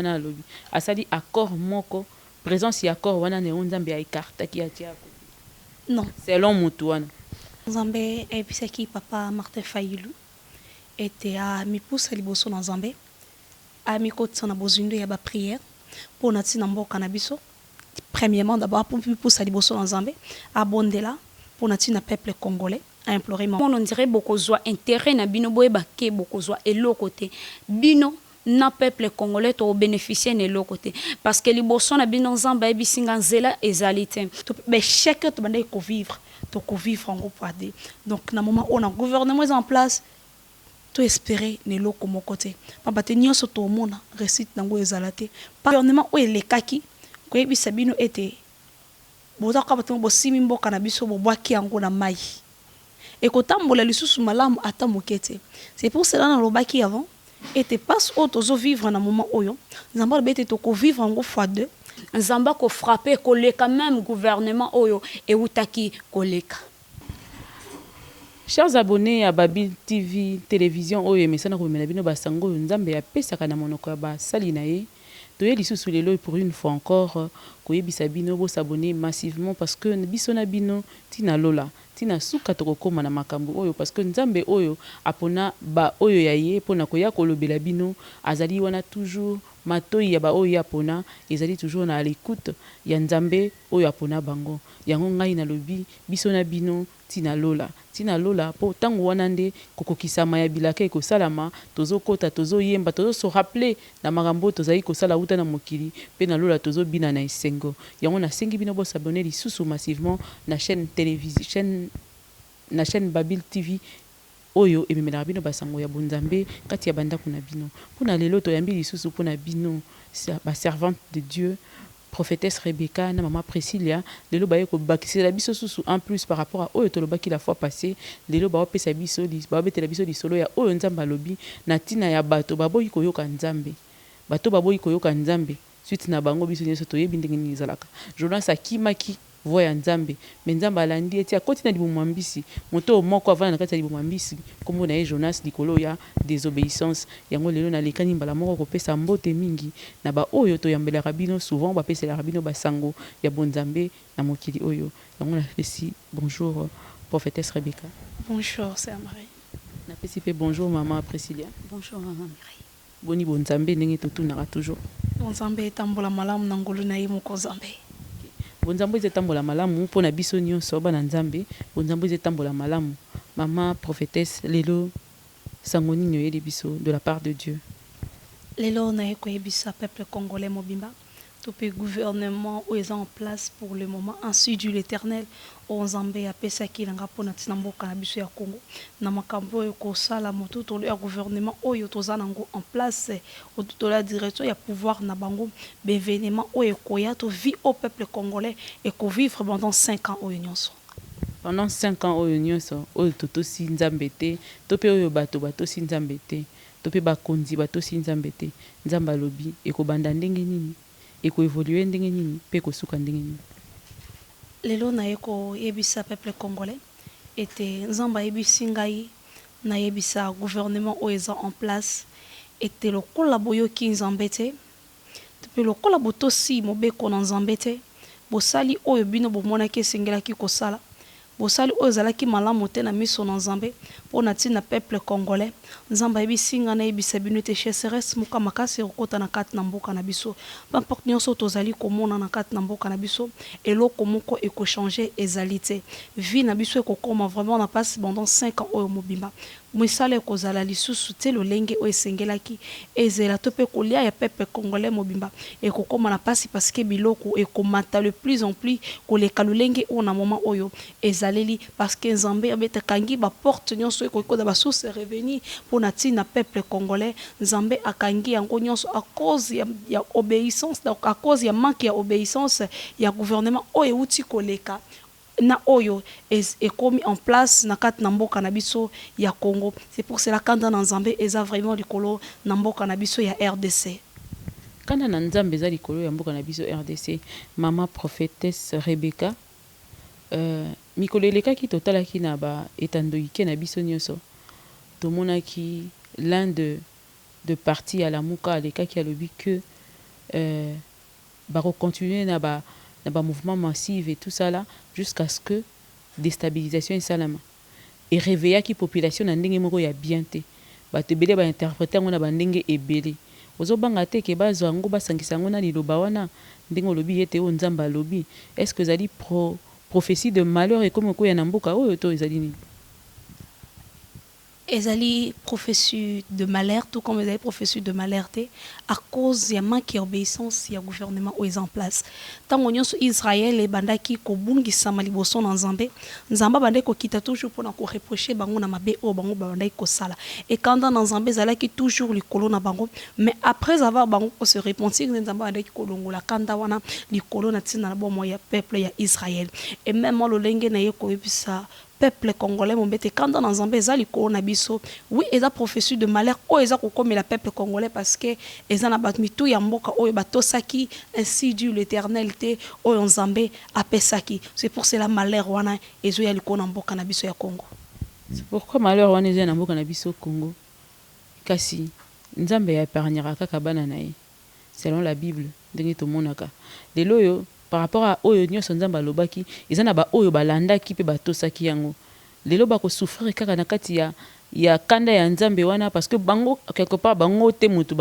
wana alobi asali accord moko présence ya accord wana ne nzambe ya écarta ki atia non selon mutu wana nzambe ayebisaki papa Martin Fayulu ete amipusa liboso na nzambe amikotisa na bozindo ya baprière mpo na ntina mboka na biso premièrement d'abord pour mipusa liboso na nzambe abondela mpo na ntina peuple congolais a imploré on dirait bokozwa intérêt na bino boyeba ke bokozwa eloko te bino na peuple congolais to bénéficier na eloko te parce que liboso na bino nzambe ayebisinga nzela ezali te chacun to bandai kovivre en groupe AD donc na moment on a gouvernement en place to espérer ne loko moko te pamba te nyonso tomona récite nango ezala te gouvernement o elekaki koyebisa bino ete bozaka bato bosimi mboka na biso bobwaki yango na mai ekotambola lisusu malamu ata moke te c'est pour cela nalobaki avant ete passe oyo tozovivre na moment oyo nzambe alobi ete tokovivre yango fois 2 nzambe akofrape koleka même gouvernement oyo eutaki koleka. Chers abonnés à Babil TV télévision oyo emesana komela bino basango nzambe apesaka na monoko ya basali na ye toye lisusu lelo pour une fois encore koyebisa bino bo s'abonner massivement parce que biso na bino tina lola tina suka tokokoma na makambo oyo parce que nzambe oyo apona ba oyo ya ye pona koya kolobela bino azali wana toujours matoi ya ba oyo apona ezali toujours na l'écoute ya nzambe oyo apona bango yango ngai na lobi biso na bino tina lola po tango wana nde kokokisama ya bilaka ekosalama tozokota tozoyemba tozo rappeler na makambo tozali kosala uta na mokili pe na lola tozobina na esengo yango nasengi bino bo s'abonner lisusu massivement na chaîne télévision na chaîne Babil TV oyo ememelaka bino basango ya bonzambe kati ya bandako na bino mpona lelo toyambi lisusu mpona bino baservante de Dieu prophétesse Rebecca na maman Priscilla lelo baye ko bakisela biso susu en plus par rapport à oyo tolobaki la fois passée lelo ba opesa biso ba betela biso lisolo ya oyo nzambe alobi na tina ya bato baboyi koyoka nzambe suite na bango biso nyeso toyebi ndenge nini ezalaka Jonas akimaki voix ya nzambe me nzambe alandi eti akoti na libumu mbisi moto moko avana na kati ya libumu mbisi kombo na ye Jonas likolo ya désobéissance yango lelo na lekani mbala moko kopesa mbote mingi na ba oyo toyambelaka bino souvent bapeselaka bino basango ya bonzambe na mokili oyo yango na pesi bonjour prophétesse Rebecca. Bonjour sœur Marie. Na pesi pe bonjour maman Priscilla. Bonjour maman Marie. Boni bonzambe ndenge totunaka toujours. Bonzambe etambola malamu na ngolu na ye moko nzambe. Bonzambe etambola malamu mpona biso nyonso bana nzambe bonzambe etambola malamu maman prophétesse lelo sango nini oyeli biso de la part de Dieu. Lelo na ekoyebisa peuple congolais mobimba tout le gouvernement où ils sont en place pour le moment ainsi du l'Éternel au Nzambe apesaki langa pona tina mboka na biso ya Congo na makambo yo ko sala moto to le gouvernement oyo tozana ngo en place au tout la direction ya pouvoir na bango bévénement oyo koya to vie au peuple congolais et ko vivre pendant 5 ans oyo nyonso. Pendant 5 ans oyo nyonso oyo totosi nzambe te to pe oyo bato si nzambe te to pe bakonzi bato si nzambe te nzamba lobi ekobanda ndenge nini eko évoluer ndenge nini pe ko suka ndenge nini. Lelo na eko yebisa peuple congolais était nzamba yebisi ngai na yebisa gouvernement oyo en place était le collaboyo ki nzambe te depuis le collaboto si mobeko na nzambe te bosali oyo bino bomonaki esengelaki kosala bosali oyo ezalaki malamu te na miso na nzambe mpo na ntina peuple congolais nzambe ayebisi nga na yebisa bino ete chasseresse moka makasi ekokota na kati na mboka na biso bamporte nyonso tozali komona na kati na mboka na biso eloko moko ekochange ezali te vie na biso ekokoma vraiment na pasi pendant 5 ans oyo mobimba misala ekozala lisusu te lolenge oyo esengelaki ezela to mpe kolia ya peuple congolais mobimba ekokoma na pasi parceke biloko ekomata le plus en plus koleka lolenge oyo na moment oyo ezaleli parceke nzambe abetekangi baporte nyonso ekokoda basource revenu mpo na ntina peuple congolais nzambe akangi yango nyonso à cause ya obéissance donc à cause ya manque ya obéissance ya gouvernement oyo euti koleka na oyo ekomi en place na kati na mboka na biso ya Congo. C'est pour cela kanda na nzambe eza vraiment likolo na mboka na biso ya RDC. Kanda na nzambe eza likolo ya mboka na biso RDC maman prophétesse Rebecca mikolo elekaki totalaki na ba etandoike na biso nyonso tomonaki l'un de parti à la muka alekaki alobi que continuer na ba mouvement massif et tout ça là jusqu'à ce que déstabilisation et salama et réveiller qui population na ndenge moko ya bien te bato ebele ba interpréter ngo na ba ndenge ebele ozobanga te ke bazwa yango basangisa yango na liloba wana ndenge olobi ete oyo nzambe alobi est-ce que ezali prophétie de malheur ekomi okoya na mboka oyo to ezali nini? Ezali prophétie de malheur, tout comme ezali prophétie de malheur à cause ya manque d'obéissance ya gouvernement ou en place. Tango nyonso Israël e bandaki ko bungisama liboso na Nzambe, Nzamba bandaki ko kita toujours pour na ko reprocher bango na mabe o bango bandaki ko sala. Et quand dans Nzambe zalaki toujours likolo na bango, mais après avoir bango ko se repentir Nzamba bandaki ko longola kanda wana likolo na tina na bomo ya peuple ya Israël. Et même lo lenge na ye ko ebisa peuple congolais mombete quand dans Nzambe ezali ko na biso oui eza prophétie de malheur o eza ko comme la peuple congolais parce que eza na bat mitu ya mboka oyo batosaki ainsi dit l'Éternel te oyo Nzambe apesaki c'est pour cela malheur wana ezo ya liko na mboka na biso ya Congo. C'est pourquoi malheur wana ezo na mboka na biso Congo kasi Nzambe ya épargnera kaka bana na ye selon la Bible ndenge to monaka lelo yo par rapport à oyo nyonso Nzambe alobaki eza na ba oyo balandaki pe batosaki yango lelo bako souffrir kaka na kati ya kanda ya Nzambe wana parce que bango quelque part bango te mutu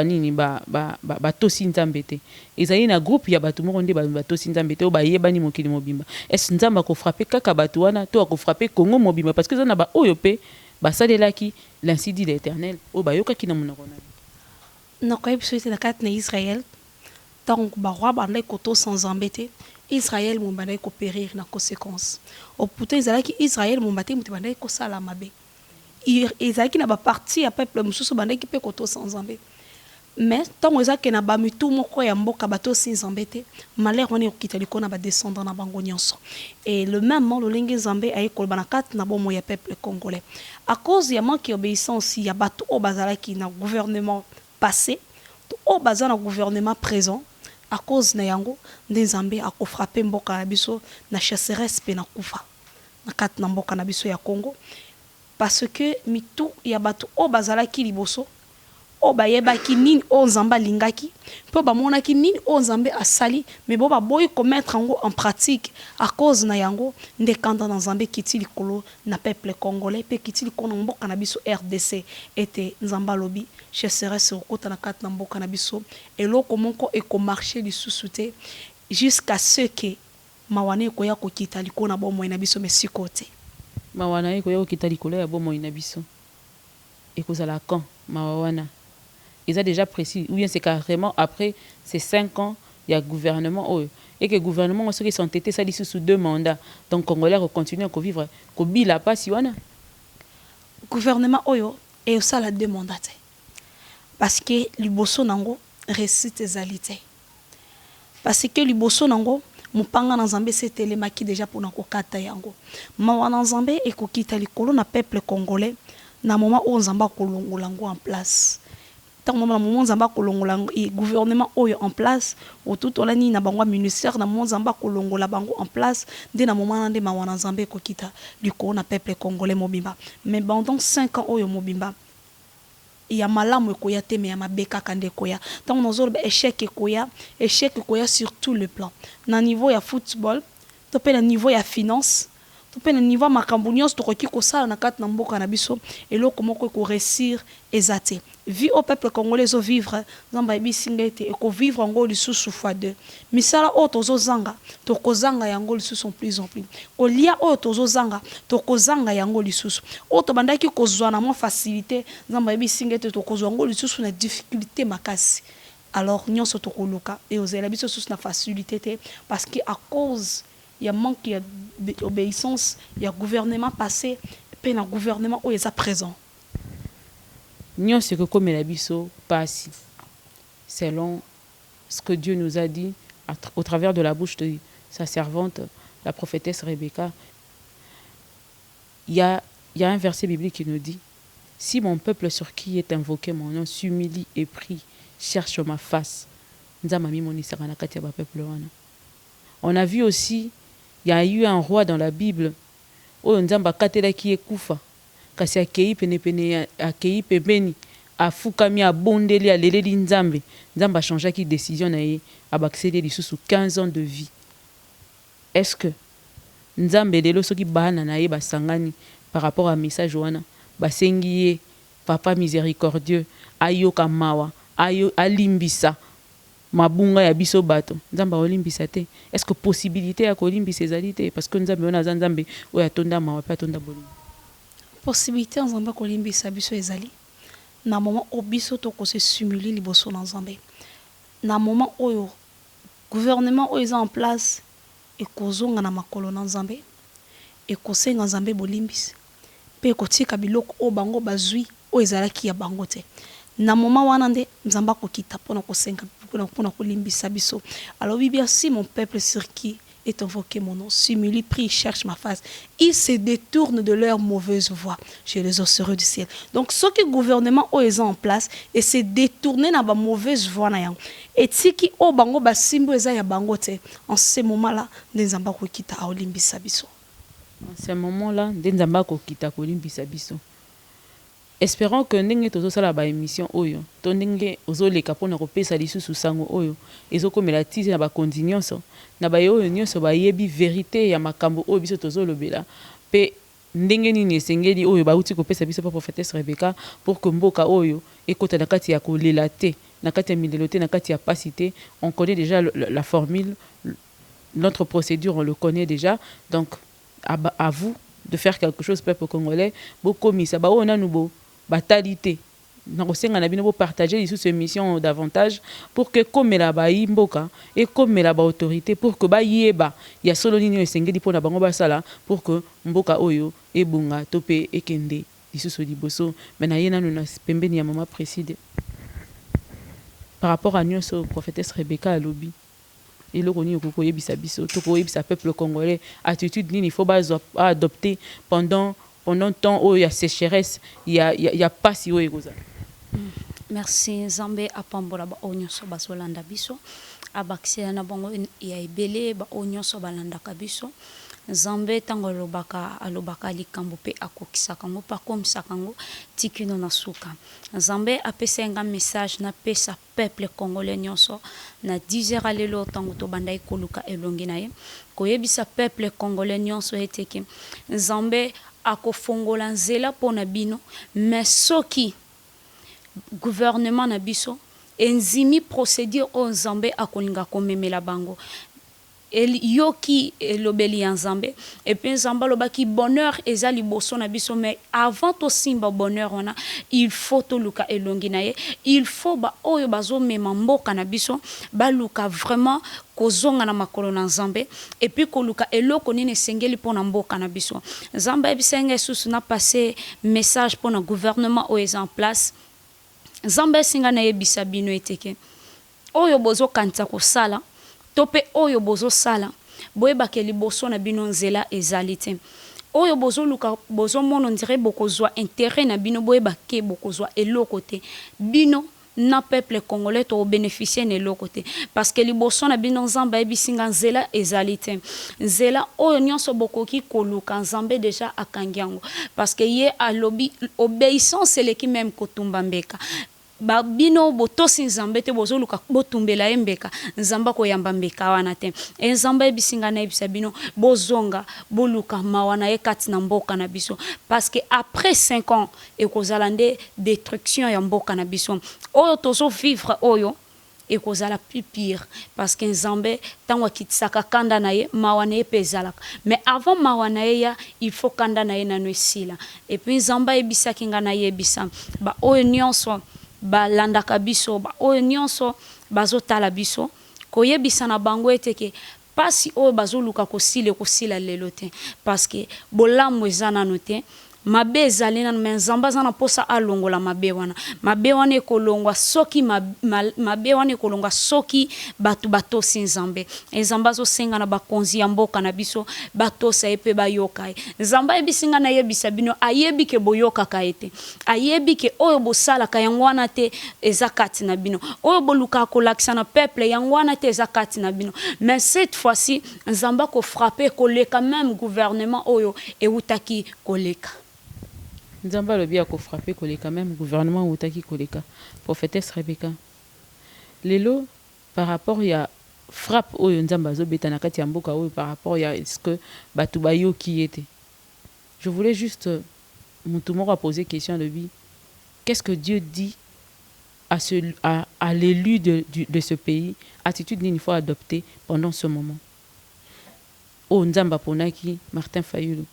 nini batosi Nzambe te ezali na groupe ya bato moko nde batosi Nzambe te o bayebani mokili mobimba est Nzambe ko frapper kaka bato wana to ko frapper Congo mobimba parce que eza na ba oyo pe basalelaki l'ainsi dit l'Éternel o bayokaki na monoko na noko ebiso na kati na Israël. Donc, barwa bandai koto sans embêter. Israël mon bandai ko périr na conséquence. Au putain izalaki Israël mon bandai mutu bandai ko sala mabe. Izalaki na ba parti ya peuple mususu bandai ki pe koto sans embêter. Mais tant ezaki na ba mitu moko ya mboka bato sans embêter, malheur on est okita liko na ba descendant na bango nyonso. Et le même moment le lingue Nzambe ay ko bana kat na bomo ya peuple congolais. À cause ya manque d'obéissance ya bato o bazalaki na gouvernement passé, o bazana gouvernement présent. À cause na yango nde Nzambe ako frapper mboka na biso na chasseresse pe na kufa na kat na mboka na biso ya Congo parce que mitu ya bato o bazalaki liboso o bayebaki nini o Nzambe lingaki po bamonaki nini o Nzambe asali mais bo ba boy ko mettre yango en pratique à cause na yango nde kanda na Nzambe kiti likolo na peuple congolais pe kiti likolo na mboka na biso RDC était Nzamba lobi chasseresse okota na kat na mboka na biso eloko moko eko marcher lisusu te jusqu'à ce que mawane ko ya ko kita likolo na bomo na biso mais côté mawana ko ya ko kita likolo ya bomo na biso ekozala quand mawana ils ont déjà précis ou bien c'est carrément après ces 5 ans il y a gouvernement et que le gouvernement ceux qui sont été ça dit sous 2 mandats donc congolais continuer à vivre ko bila pas si wana gouvernement oyo et ça la 2 mandats parce que liboso nango récite ezalité parce que liboso nango mupanga na Nzambe setelemaki déjà pour na kokata yango mawa na Nzambe ekokita likolo na peuple congolais na moment où Nzamba kolongola ngo en place tant moment Nzamba kolongola gouvernement oyo en place tout olani na bango ministère na Nzamba kolongola bango en place dès na moment nde mawa na Nzambe ekokita likolo na peuple congolais mobimba mais pendant 5 ans oyo mobimba il y a malamu ekoya te mais ya mabeka kande koya tant nous autres échec ekoya sur tout le plan na niveau ya football to pe na niveau ya finance to pe na niveau makambo nyonso to koki ko sala na kat na mboka na biso eloko moko ko réussir ezate vie au peuple congolais au vivre Nzamba ebisingete et ko vivre ngo lisusu fois 2 misala o tozo zanga to kozanga yango lisusu plus en plus ko lia o tozo zanga to kozanga yango lisusu o to bandaki kozwa na mo facilité Nzamba ebisingete to kozwa ngo lisusu na difficulté makasi alors nyonso to koluka et ozela biso lisusu na facilité te parce que à cause il y a manque d'obéissance il y a gouvernement passé et un gouvernement où il est présent nous c'est que comme la biso passe selon ce que Dieu nous a dit au travers de la bouche de sa servante la prophétesse Rebecca. Il y a un verset biblique qui nous dit si mon peuple sur qui est invoqué mon nom s'humilie et prie cherche ma face on a vu aussi il y a eu un roi dans la Bible où Nzamba katela qui est kufa kasi akei pene akei pembeni afukami abondeli aleleli nzambe nzambe achangeaki décision na ye abakiseli lisusu 15 ans de vie. Est-ce que nzambe lelo soki bana na ye basangani par rapport à message wana basengi ye papa miséricordieux ayoka mawa alimbisa mabunga ya biso bato nzambe olimbisa te? Est-ce que possibilité ya kolimbisa ezali te parce que nzambe wana aza nzambe oyo atonda mawa pe atonda bolingo? Possibilité nzambe kolimbisa biso ezali na moment oyo biso tokose simuli liboso na nzambe, na moment oyo gouvernement oyo eza en place ekozonga na makolo na nzambe, ekosenga nzambe bolimbisi mpe ekotika biloko oyo bango bazwi oyo ezalaki ya bango te. Na moment wana nde nzambe akokita mpona kosenga mpona kolimbisa biso. Alobi bien si mon peuple sur qui est invoqué mon nom s'humilie, prie, cherche ma face, ils se détournent de leur mauvaise voie, je les exaucerai du ciel. Donc ce que le gouvernement est en place et se détourner na ba mauvaise voie na yango et tiki o bango ba simbo eza ya bango te, en ce moment là nzamba ko kita a olimbisa biso. En ce moment là nzamba ko kita ko olimbisa biso. Espérons que ndenge tozosala ba émission oyo to ndenge ozoleka mpona kopesa lisusu sango oyo ezokomela tize na bakondi nyonso na baye oyo nyonso bayebi vérité ya makambo oyo biso tozolobela mpe ndenge nini esengeli oyo bauti kopesa biso pa prophétesse Rebecca pour que mboka oyo ekota na kati ya kolela te na kati ya milelo te na kati ya pasi te. On connaît déjà la formule, notre procédure on le connaît déjà, donc à vous de faire quelque chose peuple congolais bokomisa ba ona nubo batalité na kosenga na bino bo partager sous cette émission davantage pour que comme la ba mboka et comme la ba autorité pour que ba yeba ya solo nini esengeli pona bango basala pour que mboka oyo ebunga topé ekende lisusu liboso mena yena nuna pembeni ya mama précide par rapport à nyonso prophétesse Rebecca alobi eloko nini okoko yebisa biso to ko yebisa peuple congolais attitude nini il faut ba adopter pendant temps où il y a sécheresse il y a pas si oyekoza. Merci Zambe apambola ba onyoso bazolanda biso abakisela na bango ya ebele ba onyoso balanda kabiso Zambe tango alobaka likambo pe akokisaka ngo pa komisaka ngo tikino na suka. Zambe apesenga message na pesa peuple congolais nyonso na 10h alelo tango to bandai koluka elongi na ye koyebisa peuple congolais nyonso eteke Zambe akofongola nzela pona bino mais soki gouvernement na biso enzimi procédure o Nzambe akolinga komemela bango yoki elobeli ya Nzambe et puis Nzambe lobaki bonheur eza liboso na biso mais avant to simba bonheur ona il faut to luka elongi na ye il faut ba oyo bazo mema mboka na biso ba luka vraiment kozonga na makolo na Nzambe et puis koluka eloko nini sengeli pona mboka na biso. Nzambe bisenga susu na passer message pona gouvernement o est en place. Nzambe singa na yebisa bino eteke oyo bozo kanta ko sala tope oyo bozo sala boyebake liboso na bino nzela ezali te oyo bozo luka bozo mono ndire bokozwa intérêt na bino boyebake bokozwa eloko te bino na peuple congolais to bénéficier ne lokote parce que liboso na bino Nzambe ebisinga nzela ezali te nzela oyo nyonso bokoki koluka Nzambe déjà akangiango parce que ye alobi obéissance eleki même kotumba mbeka ba bino botosi Nzambe te bozoluka botumbela embeka Nzamba ko yamba mbeka wana te Nzamba ebisinga na ebisa bino bozonga boluka mawana ekati na mboka na biso parce que après 5 ans ekozala nde destruction ya mboka na biso oyo tozo vivre oyo ekozala plus pire parce que Nzambe tango akitisaka kanda na ye mawana epezalaka mais avant mawana ya il faut kanda na ye na noesila et puis Nzamba ebisaki nga na ye ebisa ba oyo nyonso ba landaka biso ba oyo nyonso bazotala biso koyebisa na bango eteke pasi oyo bazoluka kosila lelo te parce que bolamu eza nanu te mabe ezali nanu mais Nzambe aza na posa alongola mabe wana ekolongwa soki mabe wana ekolongwa soki batu batosi Nzambe Nzambe azosenga na bakonzi ya mboka na biso batosa epe bayoka Nzambe ebisinga na yebisa bino ayebi ke boyokaka ete ayebi ke oyo bosalaka yango wana te eza kati na bino oyo boluka kolakisa na peuple yango wana te eza kati na bino mais cette fois-ci Nzambe ko frapper koleka même gouvernement oyo eutaki koleka. nzambe alobi akofrape koleka même gouvernement outaki koleka prophétesse Rebecca lelo par rapport ya frappe oyo nzambe azobeta na kati ya mboka oyo par rapport ya est-ce que bato bayoki ete je voulais juste mutu moko poser question alobi qu'est-ce que Dieu dit à l'élu de ce pays attitude nini faut adopter pendant ce moment o nzamba ponaki Martin Fayulu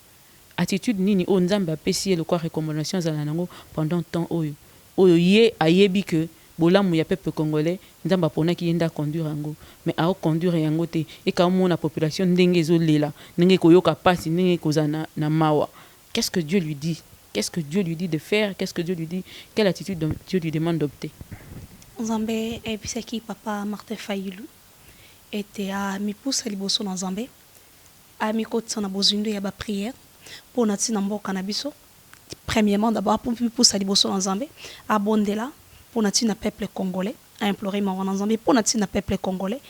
attitude nini o nzamba apesi ye lokwa recommandation zala nango pendant temps oyo ye ayebi que bolamu ya peuple congolais nzamba ponaki yenda conduire yango mais ao conduire yango te e ka mona population ndenge ezolela ndenge koyoka pasi ndenge kozana na mawa qu'est-ce que Dieu lui dit qu'est-ce que Dieu lui dit de faire qu'est-ce que Dieu lui dit quelle attitude Dieu lui demande d'opter Nzambe ebisaki papa Martin Fayulu était à mipusa liboso na Nzambe a mikotisa na bozindo ya ba prière pour na tina mboka na biso premièrement d'abord pour mipusa liboso na Nzambe a bondela pour na tina peuple congolais a implorer ma wana Nzambe pour na tina peuple congolais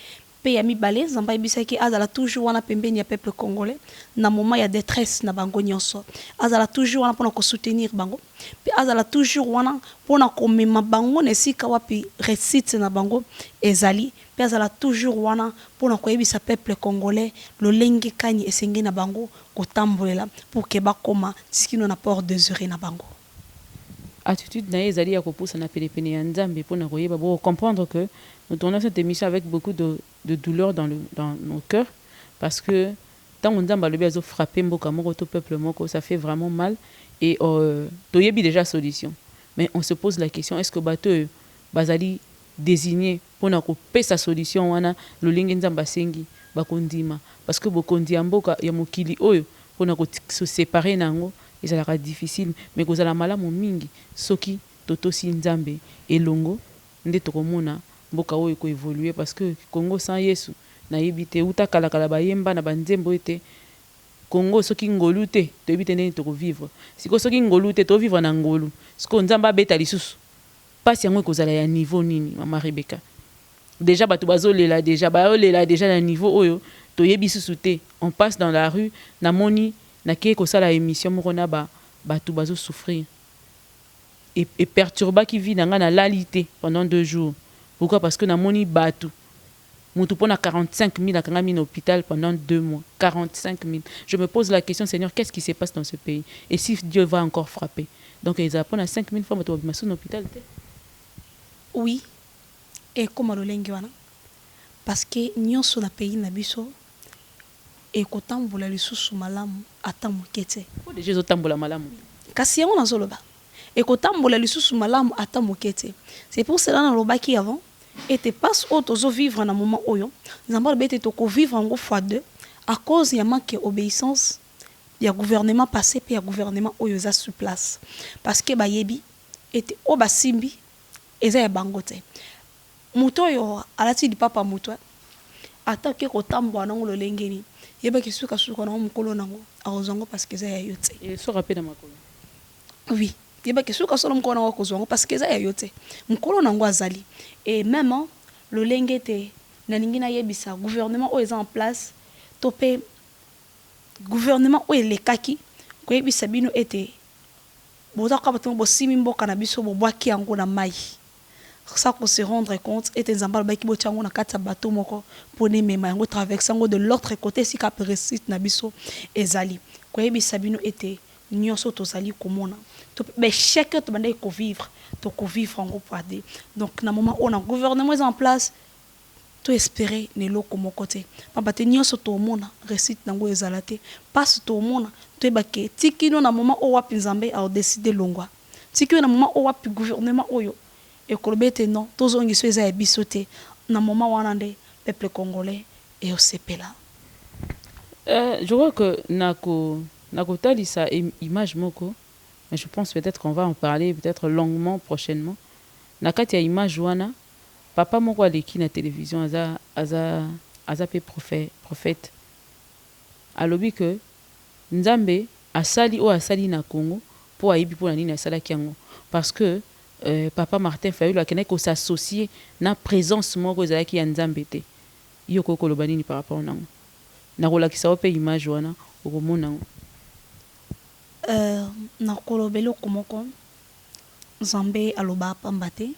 pe ya mibale Nzambe ebisaki azala toujours wana pembeni ya peuple congolais na moment ya détresse na bango nyonso azala toujours wana pour na ko soutenir bango pe azala toujours wana pour na ko mema bango na sika wapi réussite na bango ezali pe azala toujours wana pour na ko yebisa peuple congolais lolenge kani esenge na bango kotambolela pour que bakoma tikino na port désiré na bango attitude na ezali ya kopusa na penepene ya nzambe pour na koyeba bo comprendre que nous tournons cette émission avec beaucoup de douleur dans nos cœurs parce que tant on nzambe alobi azo frapper mboka moko to peuple moko ça fait vraiment mal et toyebi déjà solution mais on se pose la question est-ce que bato bazali désigné pour na kopesa solution wana lolenge nzambe asengi bakondima parce que bokondi ya mboka ya mokili oyo pour na ko se séparer nango ezalaka difficile mais kozala malamu mingi soki totosi nzambe elongo nde tokomona mboka oyo ko évoluer parce que Congo sans Yesu na yebite uta kala bayemba na banzembo ete Congo soki ngolu te to yebite ndeni to vivre siko soki ngolu te to vivre na ngolu siko nzamba beta lisusu pasi yango kozala ya niveau nini mama Rebecca déjà bato bazolela déjà baolela déjà na niveau oyo to yebi susu te on passe dans la rue na moni na ke ko sala émission moko na bato bazo souffrir et perturba qui vit na lalité pendant 2 jours. Pourquoi? Parce que na moni bato mutu pona 45 000 akanga mi na hôpital pendant 2 mois. 45 000. Je me pose la question, Seigneur, qu'est-ce qui se passe dans ce pays? Et si Dieu va encore frapper? Donc ils apprennent 5 000 fois bato babimaso na hôpital te. Oui. Et comme lolengi wana parce que nyonso na pays na biso et kotambola lisusu malamu ata mokete. Po déjà zotambola malamu. Kasi yango nazoloba. Et kotambola lisusu malamu ata mokete. C'est pour cela na lobaki avant était passe auto vivre na moment oyo. Nzamba bete to ko vivre en fois 2 à cause ya manque obéissance ya gouvernement passé puis ya gouvernement oyo za sur place. Parce que bayebi était o basimbi eza ya bangote. Muto yo alati di papa muto atake kotambola nango lolengeni. Yeba kisuka suka na mukolo nango arozango parce que eza ya yote. Et so rappel na makolo. Oui. Yeba kisuka solo mukolo nango kozwango parce que eza ya yote. Mukolo nango azali. Et même le lengete na ningina yebisa gouvernement o est en place topé gouvernement o elekaki ko yebisa bino ete boza ka bato bo simi mboka na biso bo bwaki yango na mai ça qu'on se rendre compte et nzamba baki bo tiango na kata bato moko pour ne mema yango traverser yango de l'autre côté si ka précise na biso ezali ko yebisa bino ete nyonso tozali komona mais chaque to bande ko vivre en groupe AD. Donc, na moment où on a gouvernement en place, tout espérer ne lo comme côté. Papa tenir sur tout le monde, récite nango ezalate, passe tout le monde, tu ebake. Tiki no na moment où wapi Nzambe a décidé longwa. Tiki na moment où wapi gouvernement oyo. Et kolbete non, tous on giso eza bisoté. Na moment où anande peuple congolais et au CPLA. Je vois que nako tali sa image moko. Mais je pense peut-être qu'on va en parler peut-être longuement prochainement. Nakati ya image wana papa moko aleki na télévision aza pe prophète. Alobi que Nzambe asali o asali na Congo pour ayibi pour na nini asala kiango parce que papa Martin Fayulu akene ko s'associer na présence moko ezalaki ya Nzambe te. Yo ko koloba nini par rapport nango. Na kolakisa pe image wana okomona nango. na kolobelo komoko Nzambe aloba pamba te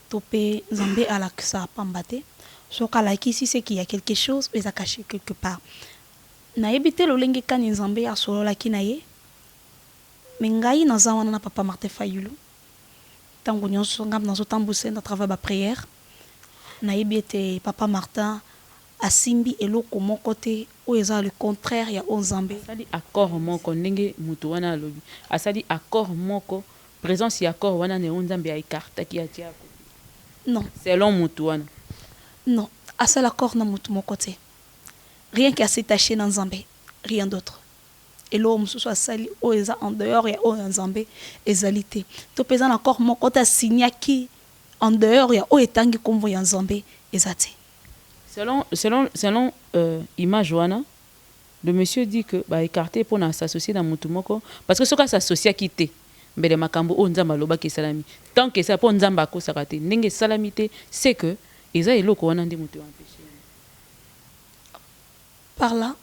to pe Nzambe alakisa pamba te soki alakisi c'est qu'il y a quelque chose eza caché quelque part nayebi te lolenge kani Nzambe asololaki na ye me ngai naza wana na papa Martin Fayulu ntango nyonso ngai nazotambwisa na travers baprière nayebi ete papa Martin asimbi eloko moko te oyo eza le contraire ya o Nzambe asali accord moko ndenge mutu wana alobi asali accord moko présence ya accord wana ne o Nzambe aikartaki atia non selon mutu wana non asala accord na mutu moko te rien qu'à s'attacher na Nzambe rien d'autre elo mosusu asali oyo eza en dehors ya oyo Nzambe ezali te to peza na accord moko te asignaki en dehors ya oyo etangi kombo ya Nzambe eza te. Selon image wana, le monsieur dit que bah écarté pour s'associer dans mutumoko parce que ce cas s'associe à quitter mbele makambo o nzamba loba ke salami tant que ça pour nzamba ko sakate ndenge salamité c'est que eza eloko wana ndi mutu empêcher par là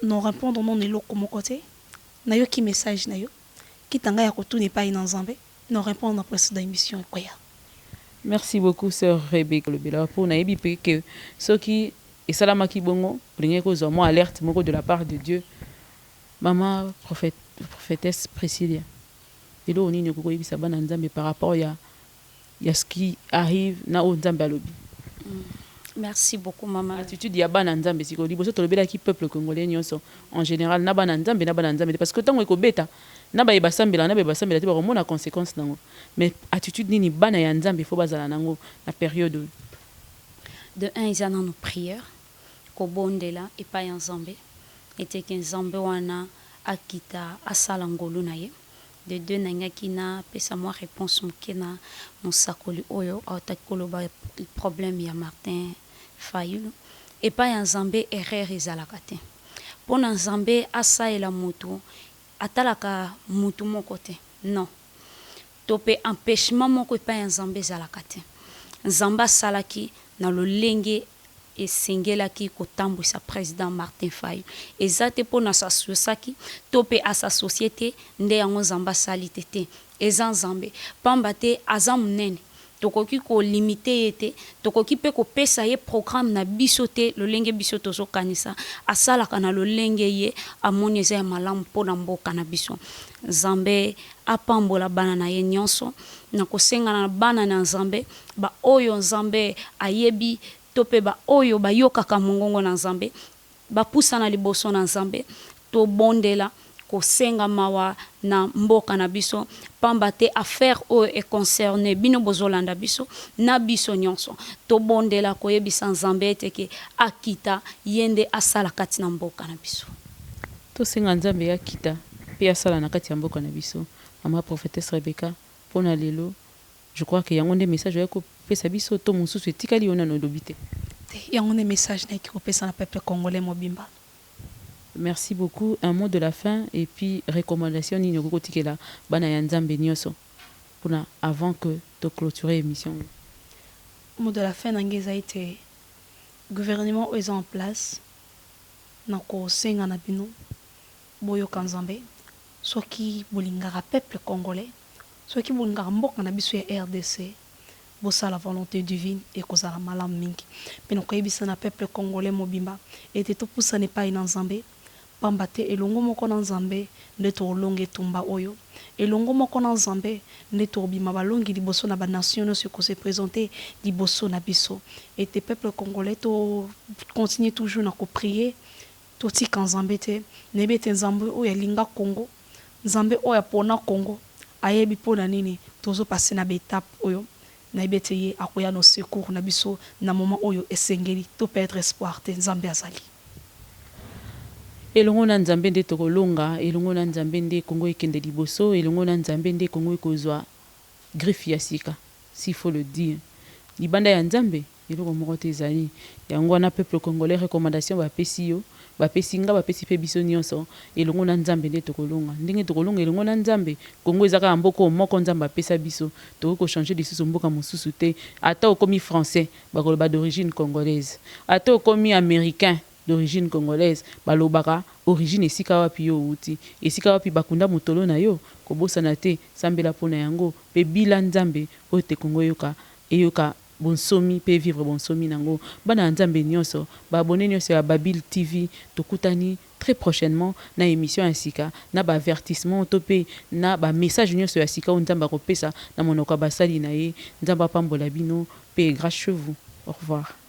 non répondre non eloko moko te na yo ki message na yo kitanga ya kotune pa ina Nzambe non répondre na précédente émission koya. Merci beaucoup sœur Rebecca Lobela pour nayebi pe que ce qui et salamaki bongo linge ko zo mo alerte moko de la part de Dieu maman prophétesse Priscilla elo oni ne ko yebisa bana Nzambe par rapport ya ce qui arrive na o Nzambe alobi. Merci beaucoup maman. Attitude ya bana Nzambe siko liboso tolobela ki peuple congolais nyonso en général na bana Nzambe parce que tango ko beta na ba yebasambela te ba komona conséquence nango mais attitude nini bana ya Nzambe faut bazala nango na période de un ils en ont prière ko bondela et pas en Nzambe était que Nzambe wana akita asala ngolu na ye de deux nangaki na pesa moi réponse mokena mosakoli oyo atakoloba problème ya Martin Fayulu et pas en Nzambe erreur ezalaka te pona Nzambe asaela moto atalaka mutu moko te non tope empêchement moko epai ya Nzambe ezalaka te Nzambe asalaki na lolenge esengelaki kotambwisa président Martin Fayulu eza te mpo na sasosaki to mpe asa société nde yango Nzambe asali te eza Nzambe pamba te aza monene tokoki kolimite ye te tokoki mpe kopesa ye programme na biso te lolenge biso tozokanisa asalaka na lolenge ye amoni eza ya malamu mpo na mboka na biso Nzambe apambola bana na ye nyonso na kosengana na bana na Nzambe ba oyo Nzambe ayebi to mpe ba oyo bayokaka mongongo na Nzambe bapusana liboso na Nzambe tobondela kosenga mawa na mboka na biso pamba te affaire oyo e concerné bino bozolanda biso na biso nyonso tobondela koyebisa Nzambe ete ke akita yende asala kati na mboka na biso tosenga Nzambe akita pe asala na kati ya mboka na biso mama prophétesse Rebecca pona lelo je crois que yango nde message ya ko pesa biso to mususu etikali ona no lobite yango nde message na ko pesa na peuple congolais mobimba. Merci beaucoup. Un mot de la fin et puis recommandation ni nyoko tikela bana ya Nzambe nyonso pona avant que de clôturer l'émission. Mot de la fin nangeza été gouvernement est en place nako senga na bino boyo kanzambe soki bolingaka peuple congolais soki bolingaka mboka na biso ya RDC bosa la volonté divine et kozala malam mingi pena koyebisa na peuple congolais mobimba ete topusane pa ina Nzambe pamba te elongo moko na Nzambe nde tolonge tumba oyo elongo moko na Nzambe nde tobima balongi liboso na ba nation nyonso ko se présenter liboso na biso ete peuple congolais to continue toujours na ko prier to tika Nzambe te nebete Nzambe oyo alinga Congo Nzambe oyo apona Congo ayebi pona nini tozo passer na étape oyo na ebete ye akoya no secours na biso na moment oyo esengeli to perdre espoir te Nzambe azali elongo na Nzambe nde tokolonga elongo na Nzambe nde Congo ekende liboso elongo na Nzambe nde Congo ekozwa griffe ya sika s'il faut le dire libanda ya Nzambe eloko moko te ezali yango na peuple congolais recommandation bapesi yo bapesi nga bapesi pe biso nyonso elongo na Nzambe nde tokolonga ndenge tokolonga elongo na Nzambe Congo ezaka mboko moko Nzambe apesa biso toko changer lisusu mboka mosusu te ata okomi français bakoloba d'origine congolaise ata okomi américain d'origine congolaise balobaka origine esika wapi yo uti esika wapi bakunda motolo na yo kobosana te sambela pona yango pe bila nzambe oyo te kongo eyoka bonsomi pe vivre bonsomi nango bana nzambe nyonso ba abonné nyonso ya Babil TV tokutani très prochainement na émission ya sika na ba avertissement to pe na ba message nyonso ya sika nzamba kopesa na monoko basali na ye nzamba pambola bino pe grâce chez vous. Au revoir.